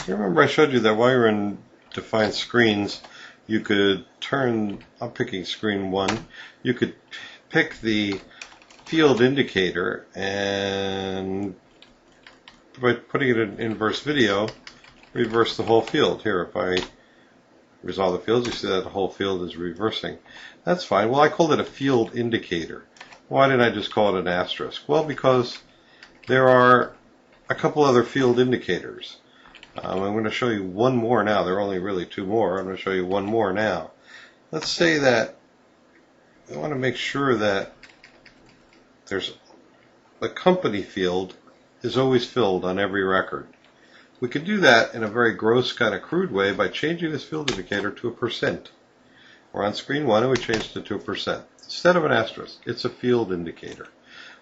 You remember I showed you that while you're in Define Screens, you could turn, I'm picking screen 1, you could pick the field indicator and by putting it in inverse video, reverse the whole field. Here, if I resolve the fields, you see that the whole field is reversing. That's fine. Well, I called it a field indicator. Why didn't I just call it an asterisk? Well, because there are a couple other field indicators. I'm going to show you one more now. There are only really two more. I'm going to show you one more now. Let's say that I want to make sure that there's a company field is always filled on every record. We could do that in a very gross kind of crude way by changing this field indicator to a %. We're on screen 1 and we changed it to a %. Instead of an asterisk, it's a field indicator.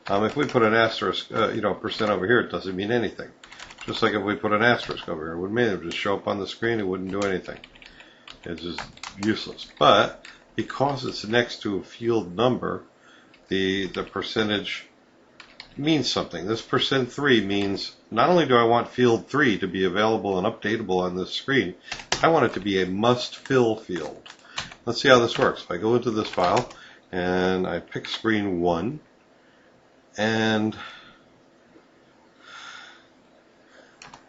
If we put an asterisk, percent over here, it doesn't mean anything. Just like if we put an asterisk over here, it would just show up on the screen, it wouldn't do anything. It's just useless. But because it's next to a field number, the percentage means something. This %3 means not only do I want field 3 to be available and updatable on this screen, I want it to be a must-fill field. Let's see how this works. If I go into this file and I pick screen 1 and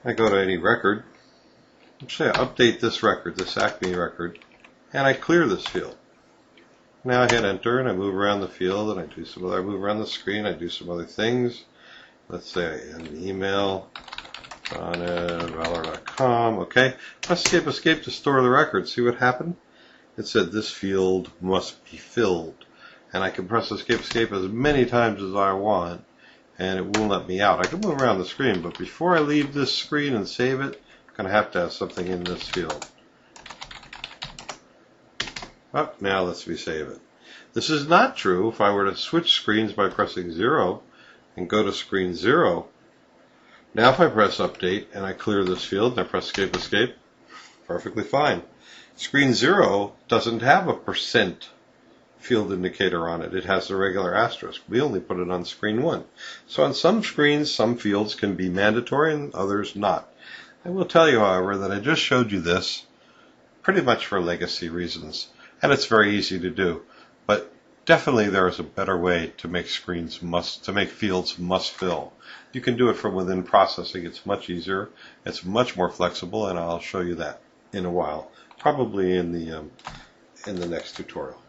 I go to any record, let's say I update this record, this Acme record, and I clear this field. Now I hit enter and I move around the field and I move around the screen, I do some other things. Let's say I end an email on valor.com. Okay, press escape to store the record. See what happened? It said this field must be filled. And I can press escape as many times as I want and it won't let me out. I can move around the screen, but before I leave this screen and save it, I'm going to have something in this field. Oh, now lets me save it. This is not true if I were to switch screens by pressing 0 and go to screen 0. Now if I press update and I clear this field and I press escape, perfectly fine. Screen 0 doesn't have a % field indicator on it. It has a regular asterisk. We only put it on screen 1. So on some screens, some fields can be mandatory and others not. I will tell you, however, that I just showed you this pretty much for legacy reasons. And it's very easy to do, but definitely there is a better way to make fields must fill. You can do it from within processing. It's much easier. It's much more flexible, and I'll show you that in a while, probably in the next tutorial.